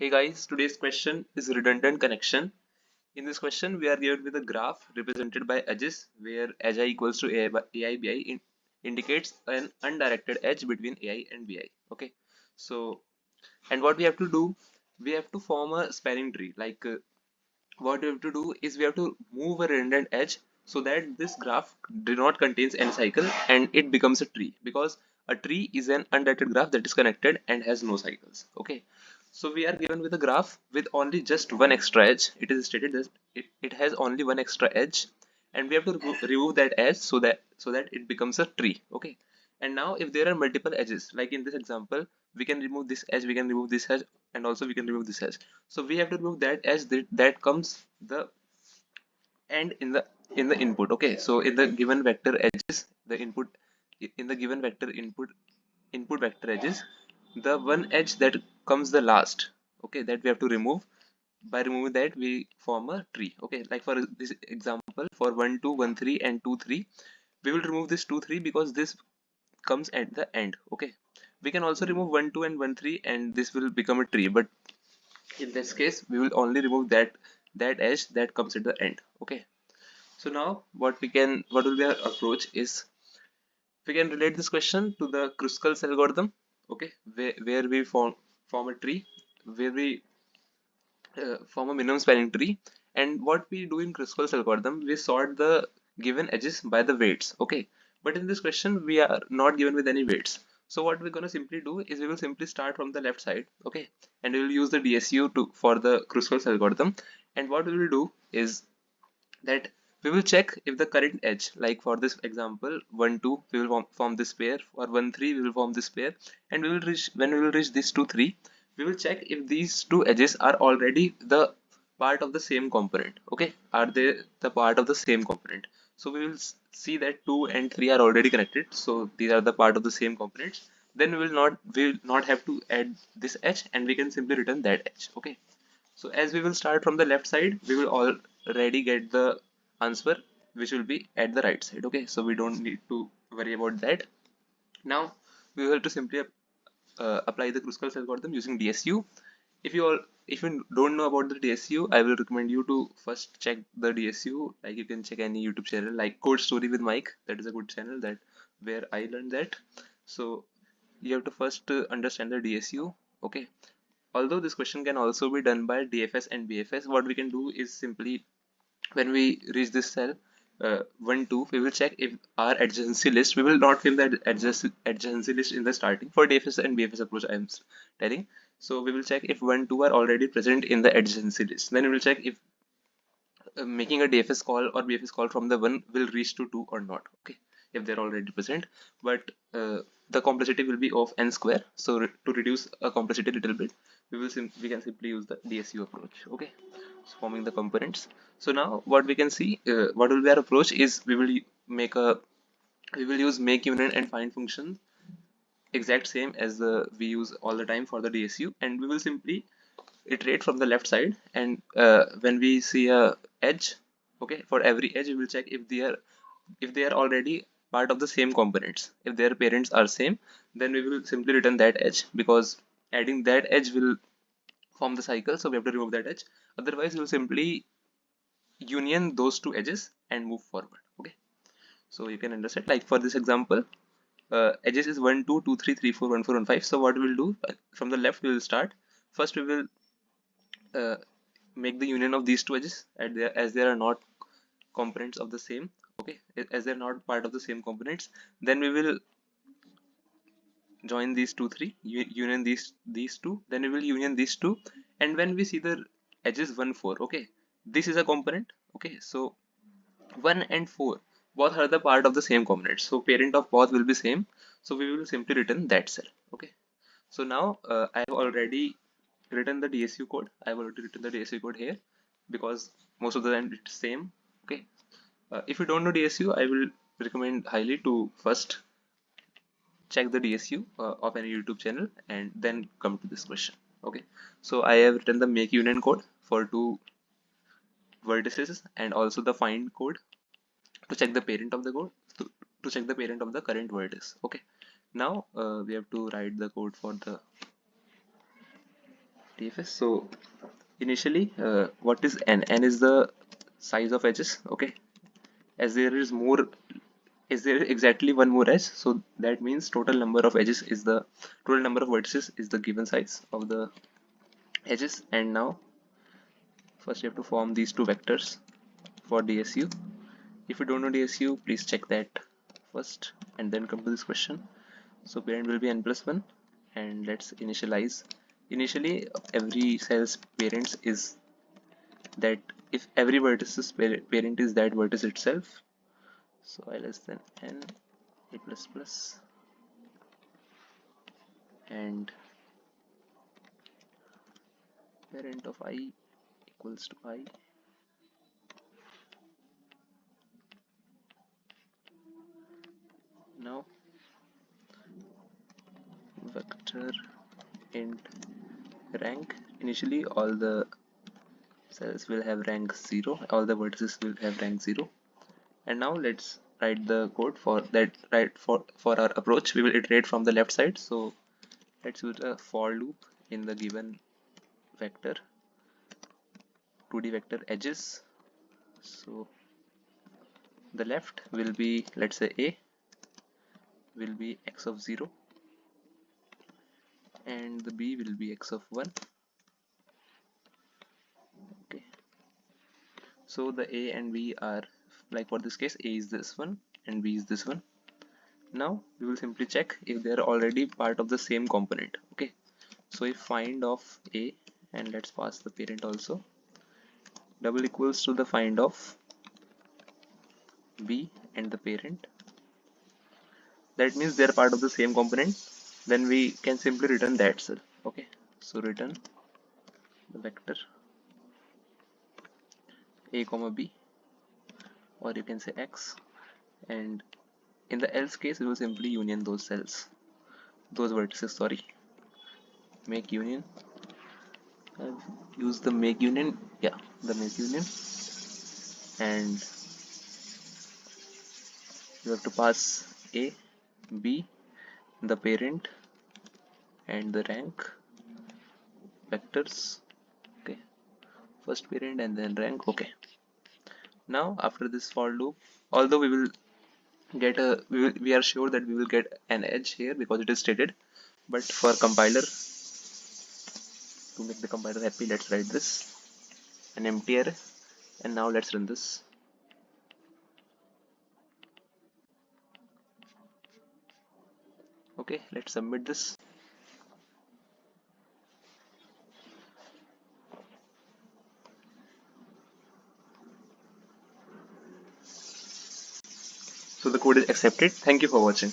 Hey guys, today's question is redundant connection. In this question, we are given with a graph represented by edges where Ai equals to AI indicates an undirected edge between AI and BI. Okay, so and what we have to do, we have to form a spanning tree. What we have to do is we have to move a redundant edge so that this graph do not contains any cycle and it becomes a tree, because a tree is an undirected graph that is connected and has no cycles. Okay, so we are given with a graph with only just one extra edge. It is stated that it has only one extra edge, and we have to remove that edge so that it becomes a tree. Okay, and now if there are multiple edges, like in this example, we can remove this edge, we can remove this edge, and also we can remove this edge. So we have to remove that edge that comes the end in the input. Okay, so in the given vector edges, the input in the given vector input vector edges, the one edge that comes the last, okay, that we have to remove. By removing that, we form a tree. Okay, like for this example, for 1 2 1 3 and 2 3, we will remove this 2 3 because this comes at the end. Okay, we can also remove 1 2 and 1 3 and this will become a tree, but in this case we will only remove that edge that comes at the end. Okay, so now what will be our approach is, we can relate this question to the Kruskal's algorithm. Okay, where we form a tree, where we form a minimum spanning tree. And what we do in Kruskal's algorithm, we sort the given edges by the weights. Okay, but in this question we are not given with any weights. So what we're going to simply do is we will simply start from the left side. Okay, and we will use the DSU to for the Kruskal's algorithm. And what we will do is that we will check if the current edge, like for this example 1 2, we will form this pair, or 1 3 we will form this pair, and we will reach when we will reach this 2 3, we will check if these two edges are already the part of the same component. Okay, are they the part of the same component? So we will see that 2 and 3 are already connected, so these are the part of the same components. Then we will not have to add this edge, and we can simply return that edge. Okay, so as we will start from the left side, we will already get the answer which will be at the right side. Okay, so we don't need to worry about that. Now we will have to simply apply the Kruskal's algorithm using DSU. If you don't know about the DSU, I will recommend you to first check the DSU. Like you can check any YouTube channel like Code Story with Mike. That is a good channel that where I learned that. So you have to first understand the DSU. Okay, although this question can also be done by DFS and BFS, what we can do is simply, when we reach this cell 1 2, we will check if our adjacency list, we will not fill the adjacency list in the starting for DFS and BFS approach I am telling. So we will check if 1 2 are already present in the adjacency list. Then we will check if making a DFS call or BFS call from the 1 will reach to 2 or not. Okay, if they're already present, but the complexity will be of n square. So to reduce a complexity a little bit, we can simply use the DSU approach. Okay, so forming the components. So now what we can see, what will be our approach is we will use make union and find function exact same as we use all the time for the DSU, and we will simply iterate from the left side. And when we see a edge, okay, for every edge we will check if they are already part of the same components. If their parents are same, then we will simply return that edge, because adding that edge will form the cycle, so we have to remove that edge. Otherwise we will simply union those two edges and move forward. Okay, so you can understand, like for this example, edges is 1 2 2 3 3 4 1 4 1 5. So what we will do, from the left we will start. First we will uh, make the union of these two edges as they are not components of the same. Okay, as they're not part of the same components, then we will join these two three, union these two, then we will union these two. And when we see the edges 1 4, okay, this is a component. Okay, so 1 and 4 both are the part of the same component, so parent of both will be same, so we will simply return that cell. Okay, so now I have already written the DSU code. I have already written the DSU code here because most of the time it's same. Okay, if you don't know DSU, I will recommend highly to first check the DSU of any YouTube channel and then come to this question. Okay, so I have written the make union code for two vertices and also the find code to check the parent of the code, to check the parent of the current vertex. Okay, now we have to write the code for the TFS. So initially, what is n? N is the size of edges. Okay, as there is more, is there exactly one more edge, so that means total number of edges is the total number of vertices is the given size of the edges. And now first you have to form these two vectors for DSU. If you don't know DSU, please check that first and then come to this question. So parent will be n plus 1, and let's initialize. Initially every cell's parents is that if every vertice's parent is that vertex itself, so I less than n a plus plus and parent of I equals to I. Now vector int rank. Initially all the cells will have rank 0, all the vertices will have rank 0. And now let's write the code for that. Right, for our approach we will iterate from the left side. So let's use a for loop in the given vector 2D vector edges. So the left will be, let's say a will be x of 0 and the b will be x of 1. Okay, so the a and b are, like for this case, a is this one and b is this one. Now we will simply check if they are already part of the same component. Okay, so if find of a, and let's pass the parent also, double equals to the find of b and the parent, that means they are part of the same component, then we can simply return that cell. Okay, so return the vector a comma b, or you can say x, and in the else case we will simply union those cells, those vertices, sorry, make union. Use the make union, yeah, the make union, and you have to pass a, b, the parent and the rank vectors. Okay, first parent and then rank. Okay, now after this for loop, although we will get a we are sure that we will get an edge here because it is stated, but for compiler, to make the compiler happy, let's write this an empty array, and now let's run this. Okay, let's submit this. So the code is accepted. Thank you for watching.